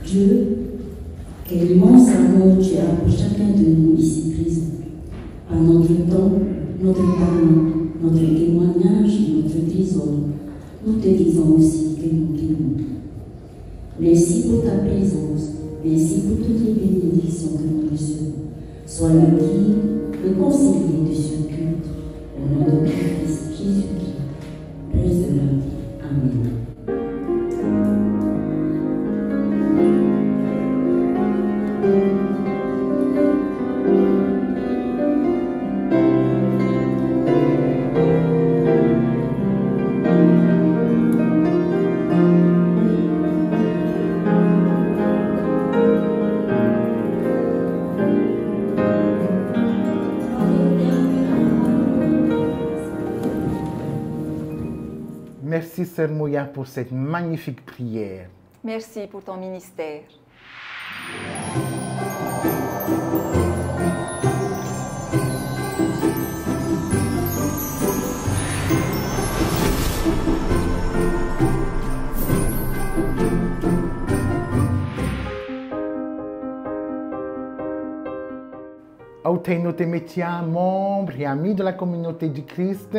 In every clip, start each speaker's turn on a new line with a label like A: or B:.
A: Dieu, quel immense amour tu as pour chacun de nous ici présents. Par notre temps, notre parole, notre témoignage, notre désordre, nous te disons aussi que nous t'aimons. Merci pour ta présence, merci pour toutes les bénédictions que nous recevons. Sois le guide, le conseiller de ce culte. Au nom de Christ Jésus-Christ, préserve. Amen.
B: Merci Sœur Moya pour cette magnifique prière.
C: Merci pour ton ministère.
B: Authentic métiers, membres et amis de la communauté du Christ,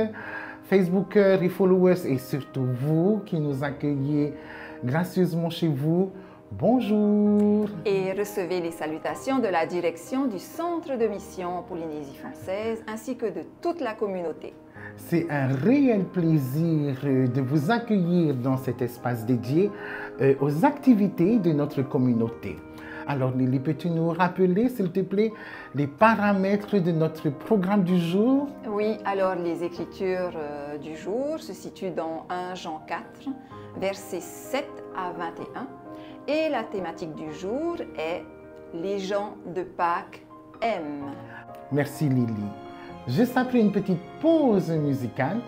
B: Facebookers et followers et surtout vous qui nous accueillez gracieusement chez vous, bonjour!
C: Et recevez les salutations de la direction du Centre de mission Polynésie française ainsi que de toute la communauté.
B: C'est un réel plaisir de vous accueillir dans cet espace dédié aux activités de notre communauté. Alors Lily, peux-tu nous rappeler, s'il te plaît, les paramètres de notre programme du jour?
C: Oui, alors les écritures du jour se situent dans 1 Jean 4, versets 7 à 21. Et la thématique du jour est « Les gens de Pâques aiment ».
B: Merci Lily. Juste après une petite pause musicale,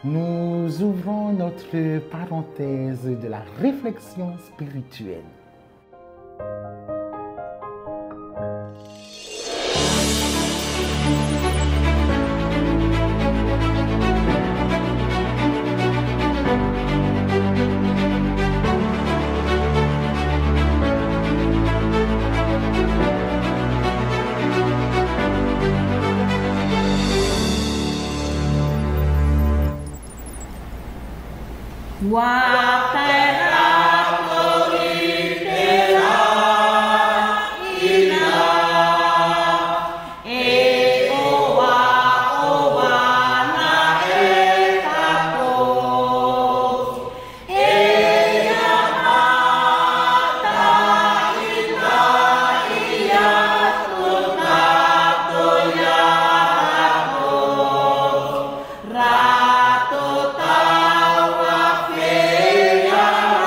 B: nous ouvrons notre parenthèse de la réflexion spirituelle.
D: Rato tawa feya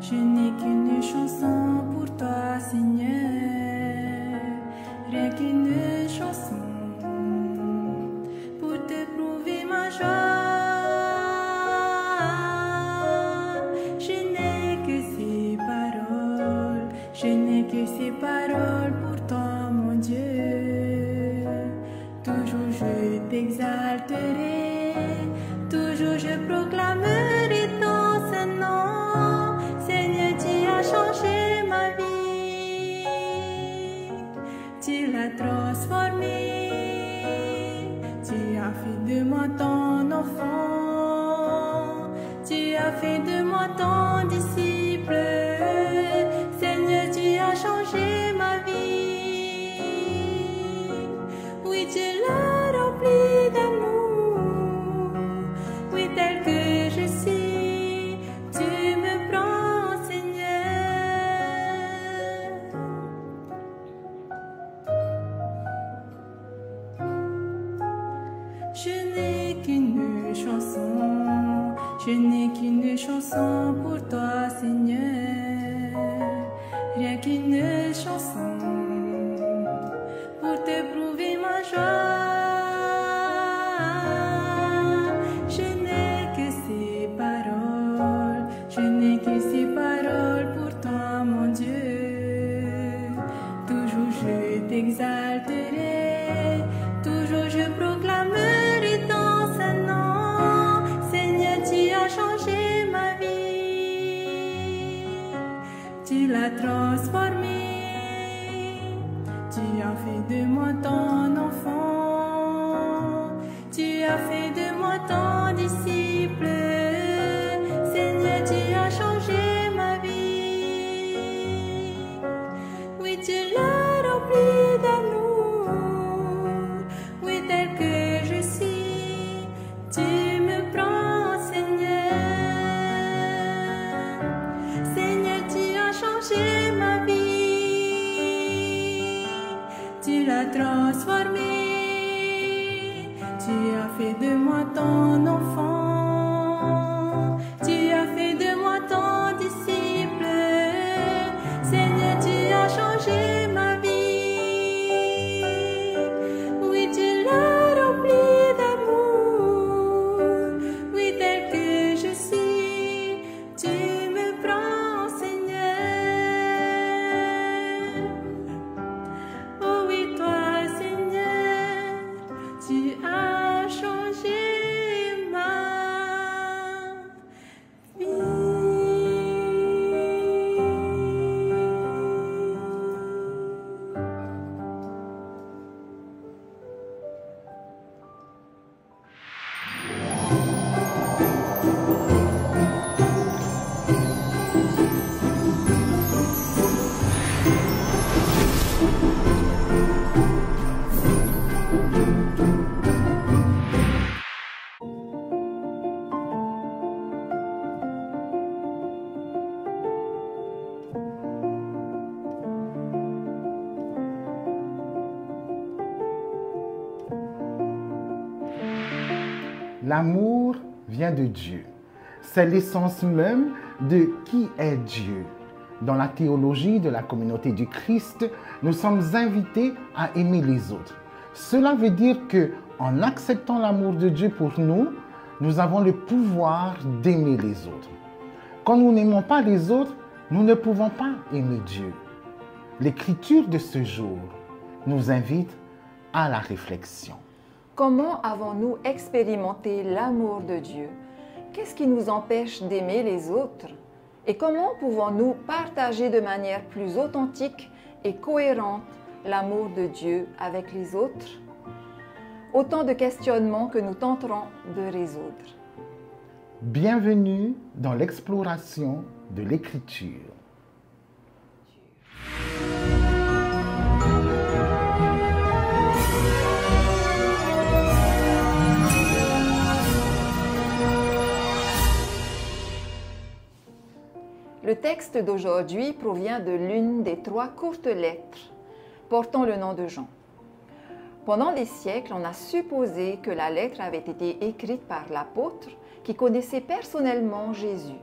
D: Je n'ai qu'une chanson pour toi, Seigneur, rien qu'une chanson pour te prouver ma joie. Je n'ai que ces paroles, je n'ai que ces paroles pour toi, mon Dieu. Toujours je t'exalterai, toujours je proclamerai ton saint nom. Seigneur, tu as changé ma vie, tu l'as transformée, tu as fait de moi ton enfant, tu as fait de moi ton disciple. Seigneur, tu as changé ma vie, oui, tu l'as rempli d'amour, oui, tel que je suis, tu me prends, Seigneur. Je n'ai qu'une chanson, je n'ai qu'une chanson pour toi, Seigneur, rien qu'une chanson pour te prouver ma joie. Je n'ai que ces paroles, je n'ai que ces paroles pour toi, mon Dieu. Toujours je t'exalterai, toujours je proclamerai ton saint nom. Seigneur, tu as changé ma vie, tu l'as transformée, tu as fait de moi ton enfant, tu as fait de moi ton disciple. Seigneur, tu as changé ma vie, oui, tu l'as rempli d'amour, oui, tel que je suis, tu me prends, Seigneur. Seigneur, tu as changé ma vie, tu l'as transformée, tu as fait de moi ton enfant, tu as fait de moi ton disciple. Seigneur, tu as changé ma vie, oui, tu l'as rempli d'amour, oui, tel que je suis, tu me prends, Seigneur. Oh oui, toi, Seigneur, tu as changé ma vie.
B: L'amour vient de Dieu. C'est l'essence même de qui est Dieu. Dans la théologie de la communauté du Christ, nous sommes invités à aimer les autres. Cela veut dire que, en acceptant l'amour de Dieu pour nous, nous avons le pouvoir d'aimer les autres. Quand nous n'aimons pas les autres, nous ne pouvons pas aimer Dieu. L'écriture de ce jour nous invite à la réflexion.
C: Comment avons-nous expérimenté l'amour de Dieu? Qu'est-ce qui nous empêche d'aimer les autres? Et comment pouvons-nous partager de manière plus authentique et cohérente l'amour de Dieu avec les autres? Autant de questionnements que nous tenterons de résoudre.
B: Bienvenue dans l'exploration de l'écriture.
C: Le texte d'aujourd'hui provient de l'une des 3 courtes lettres portant le nom de Jean. Pendant des siècles, on a supposé que la lettre avait été écrite par l'apôtre qui connaissait personnellement Jésus.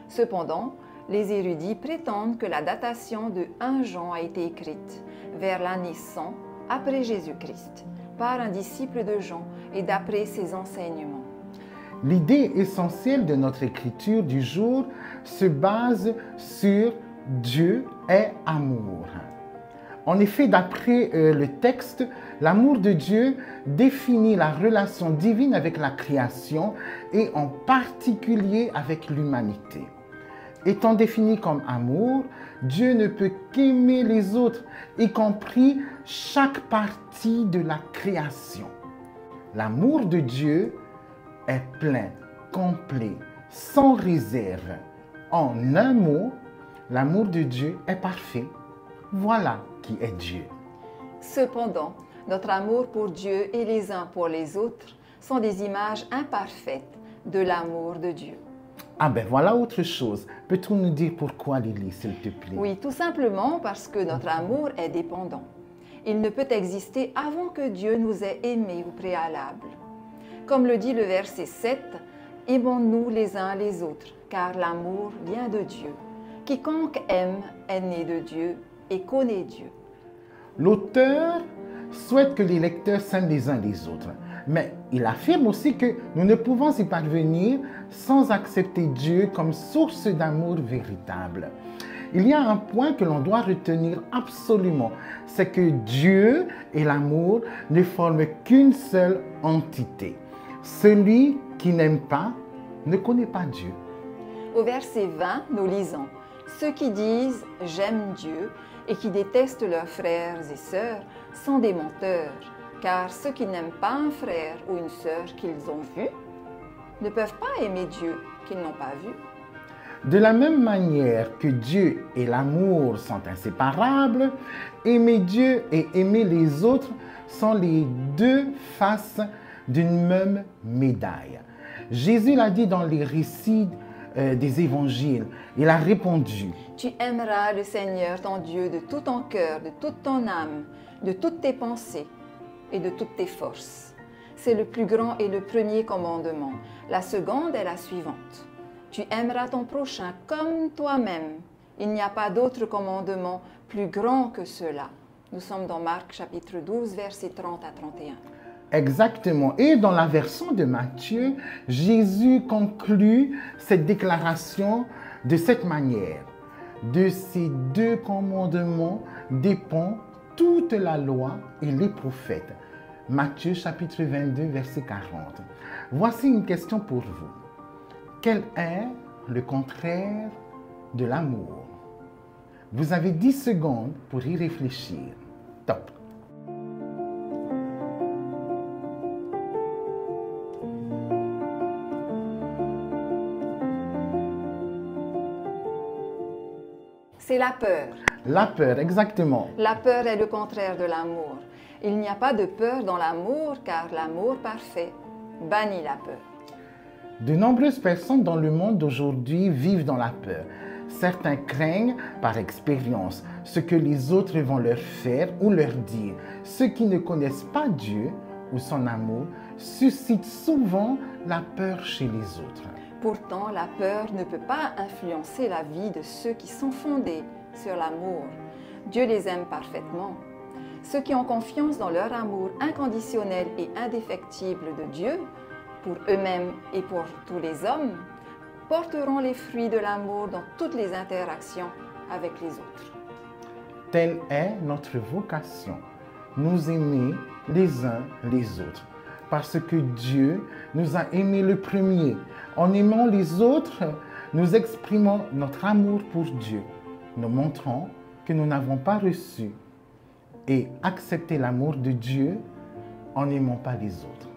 C: Cependant, les érudits prétendent que la datation de 1 Jean a été écrite vers l'année 100 après Jésus-Christ par un disciple de Jean et d'après ses enseignements.
B: L'idée essentielle de notre écriture du jour se base sur Dieu est amour. En effet, d'après le texte, l'amour de Dieu définit la relation divine avec la création et en particulier avec l'humanité. Étant défini comme amour, Dieu ne peut qu'aimer les autres, y compris chaque partie de la création. L'amour de Dieu est plein, complet, sans réserve. En un mot, l'amour de Dieu est parfait. Voilà qui est Dieu.
C: Cependant, notre amour pour Dieu et les uns pour les autres sont des images imparfaites de l'amour de Dieu.
B: Ah ben voilà autre chose. Peux-tu nous dire pourquoi, Lily, s'il te plaît?
C: Oui, tout simplement parce que notre amour est dépendant. Il ne peut exister avant que Dieu nous ait aimés au préalable. Comme le dit le verset 7, « Aimons-nous les uns les autres, car l'amour vient de Dieu. Quiconque aime est né de Dieu et connaît Dieu. »
B: L'auteur souhaite que les lecteurs s'aiment les uns les autres, mais il affirme aussi que nous ne pouvons y parvenir sans accepter Dieu comme source d'amour véritable. Il y a un point que l'on doit retenir absolument, c'est que Dieu et l'amour ne forment qu'une seule entité. Celui qui n'aime pas ne connaît pas Dieu.
C: Au verset 20, nous lisons « Ceux qui disent « J'aime Dieu » et qui détestent leurs frères et sœurs sont des menteurs, car ceux qui n'aiment pas un frère ou une sœur qu'ils ont vu ne peuvent pas aimer Dieu qu'ils n'ont pas vu. »
B: De la même manière que Dieu et l'amour sont inséparables, aimer Dieu et aimer les autres sont les 2 faces d'une même médaille. Jésus l'a dit dans les récits des évangiles. Il a répondu: «
C: Tu aimeras le Seigneur ton Dieu de tout ton cœur, de toute ton âme, de toutes tes pensées et de toutes tes forces. » C'est le plus grand et le premier commandement. La seconde est la suivante. Tu aimeras ton prochain comme toi-même. Il n'y a pas d'autre commandement plus grand que cela. Nous sommes dans Marc chapitre 12, versets 30 à 31.
B: Exactement. Et dans la version de Matthieu, Jésus conclut cette déclaration de cette manière. De ces 2 commandements dépend toute la loi et les prophètes. Matthieu chapitre 22, verset 40. Voici une question pour vous. Quel est le contraire de l'amour? Vous avez 10 secondes pour y réfléchir. Top!
C: C'est la peur.
B: La peur, exactement.
C: La peur est le contraire de l'amour. Il n'y a pas de peur dans l'amour, car l'amour parfait bannit la peur.
B: De nombreuses personnes dans le monde d'aujourd'hui vivent dans la peur. Certains craignent par expérience ce que les autres vont leur faire ou leur dire. Ceux qui ne connaissent pas Dieu ou son amour suscitent souvent la peur chez les autres.
C: Pourtant, la peur ne peut pas influencer la vie de ceux qui sont fondés sur l'amour. Dieu les aime parfaitement. Ceux qui ont confiance dans leur amour inconditionnel et indéfectible de Dieu, pour eux-mêmes et pour tous les hommes, porteront les fruits de l'amour dans toutes les interactions avec les autres.
B: Telle est notre vocation, nous aimer les uns les autres, parce que Dieu nous a aimés le premier. En aimant les autres, nous exprimons notre amour pour Dieu. Nous montrons que nous n'avons pas reçu et accepté l'amour de Dieu en n'aimant pas les autres.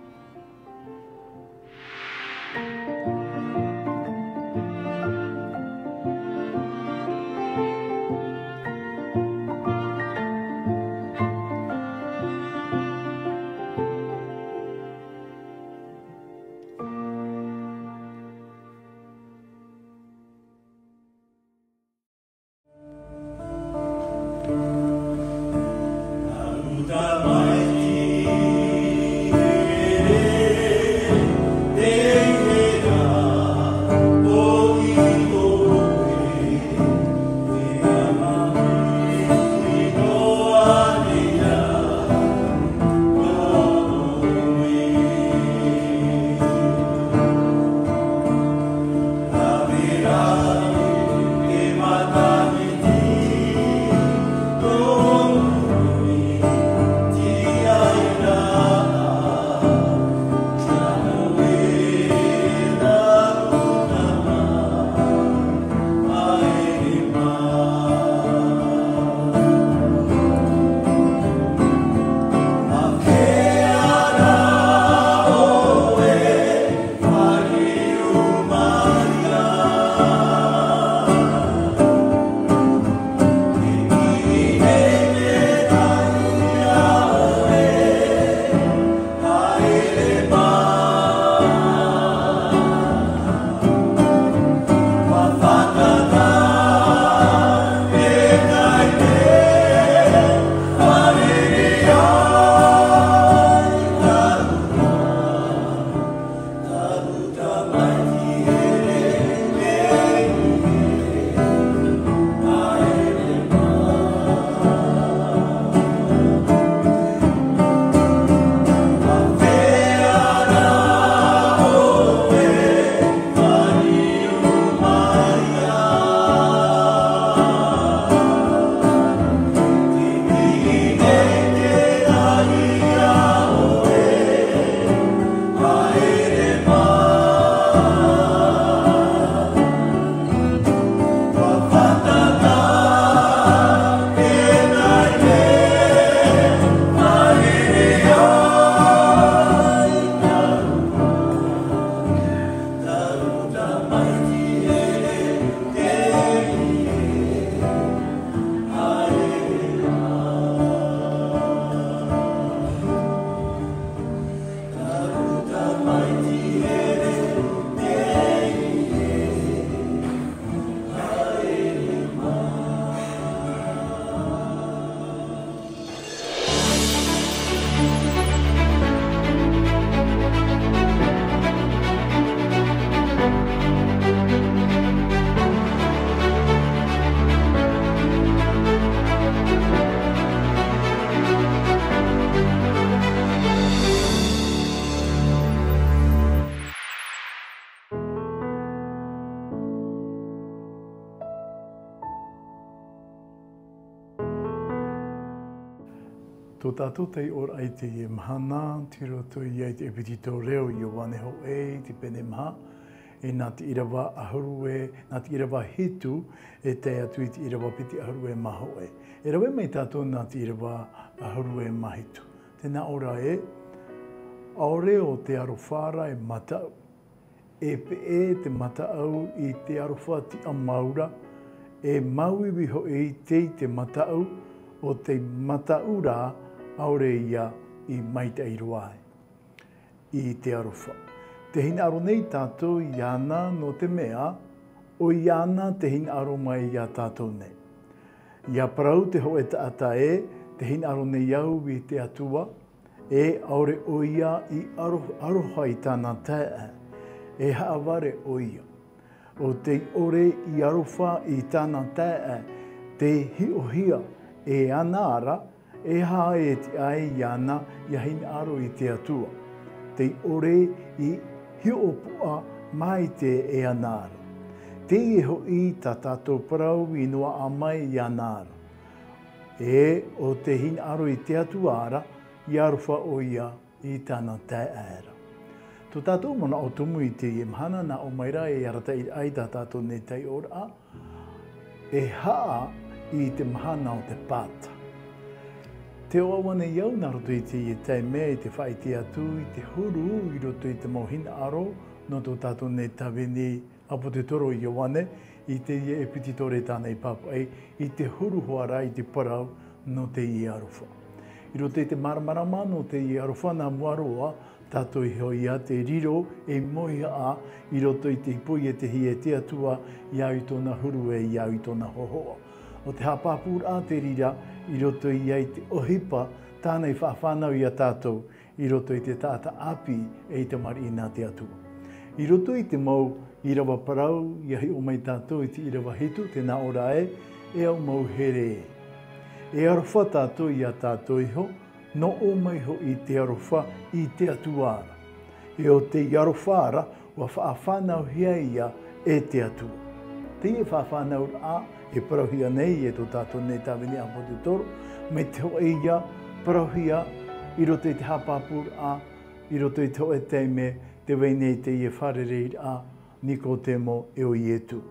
E: Tō tātou tei ora ai te e mahana, tiro toi ai te epitito reo i o wane ho e, te pene maha, e nā te irawa ahurue, nā te irawa hitu, e te atu i te irawa piti ahurue maho e. E rawe mai tātou nā te irawa ahurue mahitu. Tēnā ora e, aore o te arowhara e matau. E pe e te matau i te arowha ti a maura, e mauiwi ho e te matau o te mataura aore ia i maita i roai, i te arowha. Te hina aro nei tātou i ana no te mea, o i ana te hina aro mai i a tātou nei. Ia parau te ho e taata e, te hina aro nei au i te atua, e aore o ia i aroha i tāna tae, e haaware o ia. O te ore i aroha i tāna tae, te hiohia e ana ara, e hae e te ai i ana i hina aro i te atua. Te ore i hiopua mai te e anara. Te iho i ta tātou parau i noa a mai i anara. E o te hina aro i te atuara, i arofa o ia i tāna tae aera. Tō tātou mona o tumu i te e mahana na o maira e arata i ai ta tātou ne tei ora, e haa i te mahana o te pāta. Te oawane iau nā roto i te i tei mea i te whai te atu i te huru i roto i te mohina aro no tō tātou ne tawini apo te toro i oane i te i e pititore tāna i papai i te huru hoara i te parau no te i arofa. I roto i te maramarama no te i arofa nā muaroa tātou i hoia te riro e moia a i roto i te ipoi e te hi e te atua i au i tōna huru e i au i tōna hohoa. O te hapapura te rira i roto i ai te ohipa tāna i whawhanau i a tātou i roto i te tāta api e i te mari i nā te atua. I roto i te mau i rawa parau i ahi o mai tātou i te i rawa hitu, te nā ora e au mau here e. E arofa tātou i a tātou iho, no o mai ho i te arofa i te atuara. E o te arofara wa whawhanau hia ia e te atua. Te i whawhanau a e parauhia nei e tō tātou nei tāwini a te toro, me te hoa ia parauhia i roto i te hapapur a, i roto i te hoa teime, te weinei te i e wharereir a, niko temo e o ietu.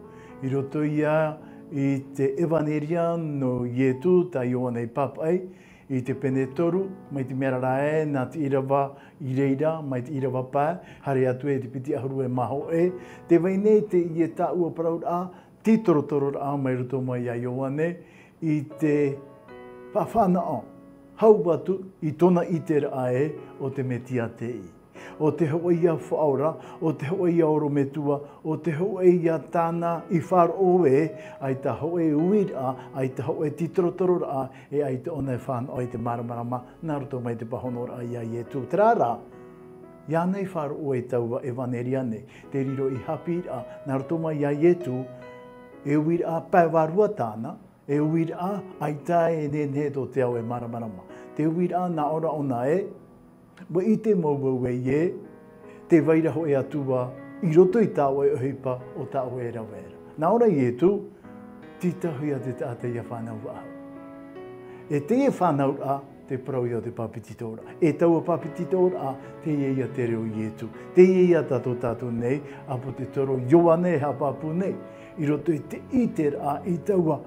E: I roto ia i te evaneria no ietu, ta ioanei papai, i te pene toru, mai te mera rae, nā te irawa i reira, mai te irawa pā, hare atu e te piti ahuru e maho e, te weinei te i e tā ua paraur a, ti torotoro a mai roto mai a Ioane i te whawhanao. Hau watu i tona itera ae o te metia te i. O te hoa ia whaora, o te hoa ia oro metua, o te hoa ia tāna i wharo e, ai ta hoa e uira, ai ta hoa e ti torotoro a, e ai te ona e whanau i te maramarama, nā roto mai te pahonora ia i e tū. Trara, ia nei wharo e taua e waneria nei, te riro i hapira, nā roto mai ia i e tū, e uira paiwarua tāna, e uira ai tae e ne tō te au e maramarama. Te uira nā ora ona e, wa i te maua e, te wairaho e atua, i roto i tāua e ohipa o tāua e rawera. Nā ora i e tu, titahui a te tāta i a whanau a. E te e whanau a, te parau i a te papititora. E taua papititora a, te ia te reo i e tu. Te ia tātou nei, apo te toro Ioane ha papu nei. I roto i te iter a, i taua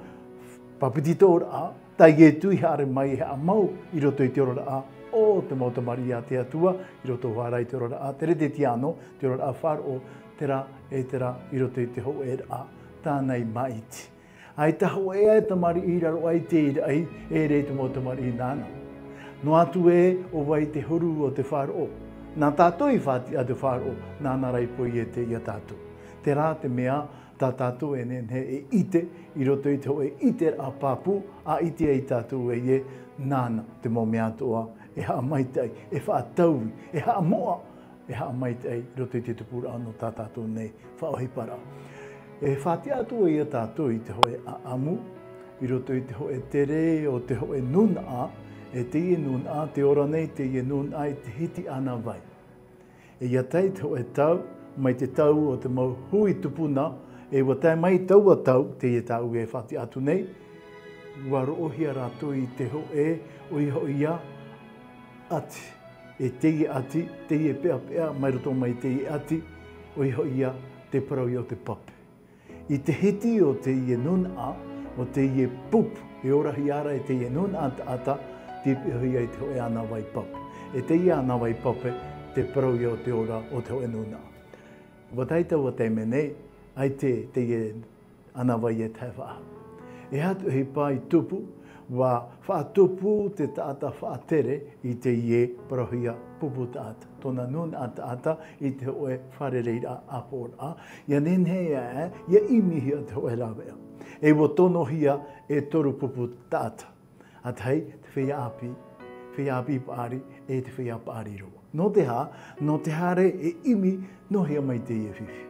E: papititora a, tai e tu i hare mai e a mau, i roto i te orora a, o te mautamari a te atua, i roto wharai te orora a, tere te tiano, te orora a wharo, tera e tera, i roto i te ho e a, tānei maiti. Ai ta ho e tamari i raro ai te irai, e re te mautamari i nāna. No atu e o wai te huru o te wharo. Nā tātou i whati a te wharo, nāna rai poi e te ia tātou. Te rā te mea, tā tātou e ne e ite, i roto i te ho e ite a papu, a ite e tātou e ie, nāna te mo mea toa, e haa maitai, e whaatauwi, e haa moa, e haa maitai, roto i te tupura ano tā tātou nei, whaohipara. E whati atu e ia tātou i te hoe a amu, i roto i te hoe tere o te hoe nuna a, e te ie nuna a, te ora nei te ie nuna a, te hiti ana vai. E ia tei te hoe tau, mai te tau o te mau hui tupuna, e watai mai tau a tau, te ie tau e whati atu nei, waro ohia rātou i te hoe, o i ho ia, ati. E teie ati, teie pea pea, mai roto mai teie ati, o iho ia te parau i o te pape. I te hiti o teie nuna, o teie pupu, e ora hiara e teie nuna ata, te iho ia i te hoe ana wai pape. E teie ana wai pape, te parau i o te ora o te hoe nuna. Wataita wa te menei, ai teie ana wai e tai waa. E hatu hei pai tupu, wa whaatupu te taata whaatere i te ie parahia pupu taata. Tona nun ata i te oe wharereira apora. Ia nenhea ia imihia te oe rawea. E wo tono hia e toru pupu taata. Atai te whea api paari e te whea paari roa. No te hare e imi no hia mai te ie whiwhi.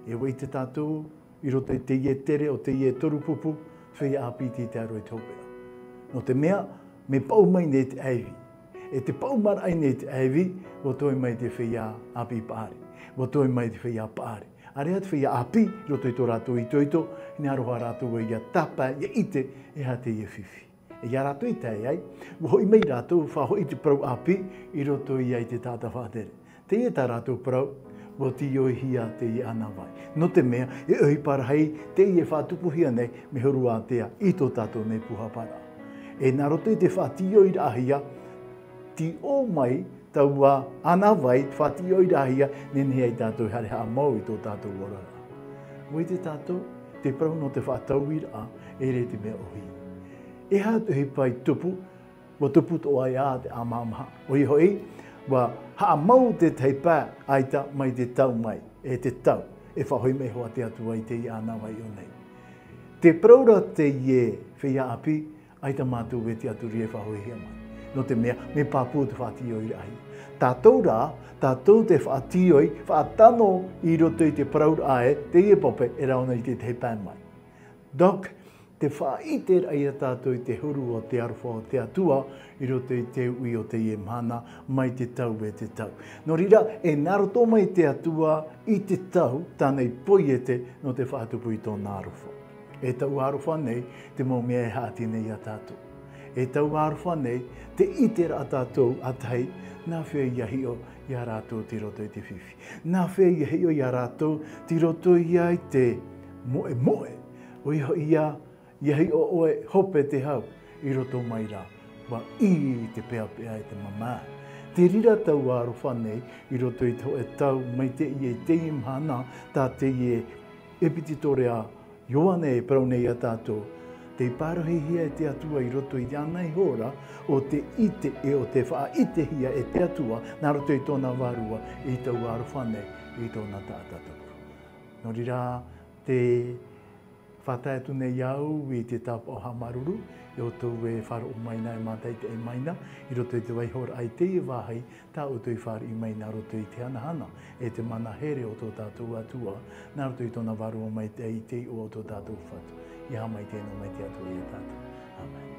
E: E wei te tātou i roto i te ie tere o te ie toru pupu whea api ti te aro e tōpea. No te mea, me pau mai nei te aiwi. E te pau marai nei te aiwi, o toi mai te whea api paari. O toi mai te whea paari. Are at whea api, roto i tō rātou i toito, ni aroha rātou ia tapa, ia ite, e ha te ia whiwhi. E ia rātou i tai ai, hoi mai rātou whahoi te parau api, i roto i ai te tāta whātere. Te ia tā rātou parau, o ti oi hia te i ana vai. No te mea, e oi parahei, te i e whātupuhia nei, me horu a tea, i tō tātou nei puha para. E nā roto i te whātio i rahia, ti o mai taua ana vai, whātio i rahia, nenhea i tātou hare haa mau i tō tātou orara. Oi te tātou, te parau no te whātau i rā, e re te mea ohi. E hātu hei pai tupu, wa tupu tō ai a te amamaha. Oi hoi, wa haa mau te teipā aita mai te tau mai, e te tau, e whahoi me hoa te atua i te i ana vai o nei. Te praura te ie whia api, aita mātou e te aturi e whahoi hea mai. No te mea, me pāpū te whātio i rahi. Tātou rā, tātou te whātio i, whātano i roto i te praura ae, te ie pope e rauna i te teipā mai. Dok, te whaite rai a tātou i te huru o te aruwha o te atua, i roto i te ui o te ie mana, mai te tau e te tau. No rira, e naroto mai te atua i te tau, tānei poiete no te whaatupu i tōna aruwha. E tau aruwha nei, te mō mea e hāti nei a tātou. E tau aruwha nei, te itera a tātou atai, nā whea iahi o ia rātou ti roto i te whiwhi. Nā whea iahi o ia rātou ti roto i ai te moe moe. O iho iahi o oe hope te hau i roto mai rā. Wa i te pea pea e te mamā. Te rira tau aruwha nei, i roto i tau e tau mai te i e te imhana, tā te i e epititorea Ioane e parau nei a tātou. Te parahi hia e te atua i roto i anai hora o te ite e o te wha ite hia e te atua nā roto i tōna warua i tau aruwha nei i tōna tātatapu. No rira te whataetu nei au i te tapa o Hamaruru, i o tau e whara o maina e mātai te e maina, i roto i te waihora ai te i wahai, tā o tui whara i maina roto i te anahana, e te mana here o tō tātou atua, nā roto i tōna waru o mai te i te o tō tātou whatu. I ha mai tēnā mai te atua i a tātou. Amen.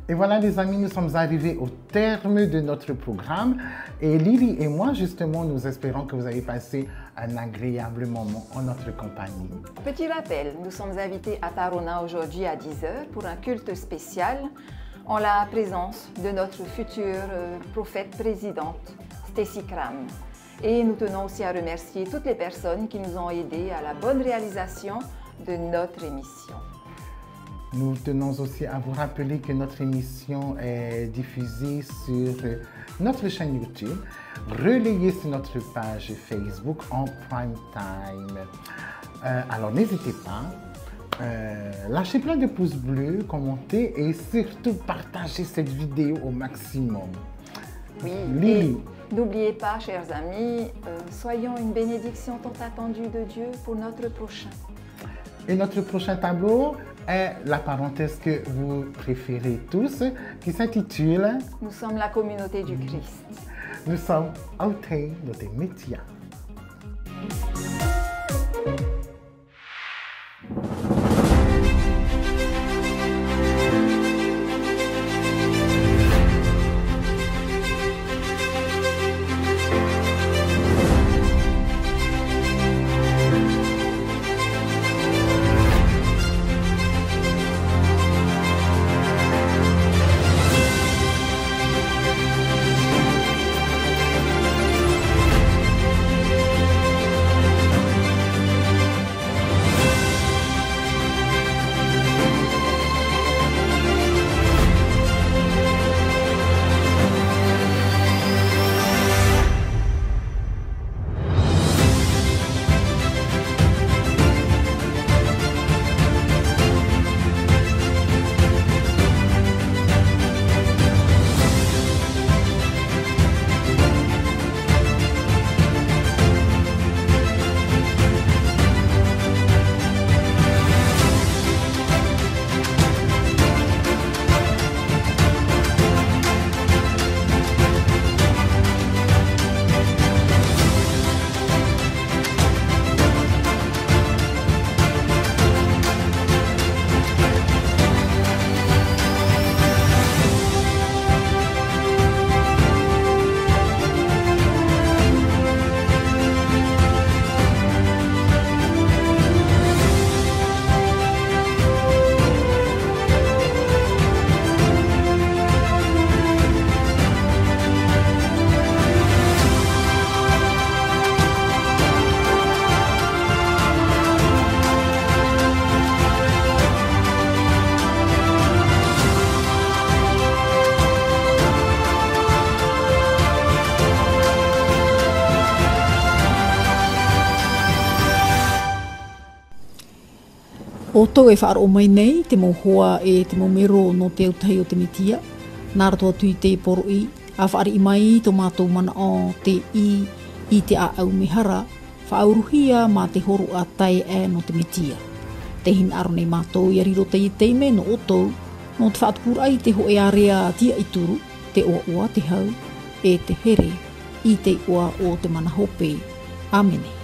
B: Et voilà les amis, nous sommes arrivés au terme de notre programme et Lily et moi justement nous espérons que vous avez passé un agréable moment en notre compagnie.
C: Petit rappel, nous sommes invités à Tarona aujourd'hui à 10h pour un culte spécial en la présence de notre future prophète présidente Stacy Cram. Et nous tenons aussi à remercier toutes les personnes qui nous ont aidés à la bonne réalisation de notre émission.
B: Nous tenons aussi à vous rappeler que notre émission est diffusée sur notre chaîne YouTube, relayée sur notre page Facebook en prime time. Alors n'hésitez pas, lâchez plein de pouces bleus, commentez et surtout partagez cette vidéo au maximum.
C: Oui,
B: Lily.
C: Et n'oubliez pas, chers amis, soyons une bénédiction tant attendue de Dieu pour notre prochain.
B: Et notre prochain tableau est la parenthèse que vous préférez tous, qui s'intitule
C: « Nous sommes la communauté du Christ ».
B: Nous sommes Autei de tes métiers.
F: O tau e whaaro mai nei, te mohua e te momero no te autahi o te mitia. Nā rato atu i te poro i, a whaari i mai tō mātou mana o te i te a au mihara, whaauruhia mā te horu a tai e no te mitia. Te hin aro nei mātou i ariro te i teime no otou, no te whaatupura i te ho e area tia i turu, te oa te hau, e te here, i te oa o te mana hope. Amene.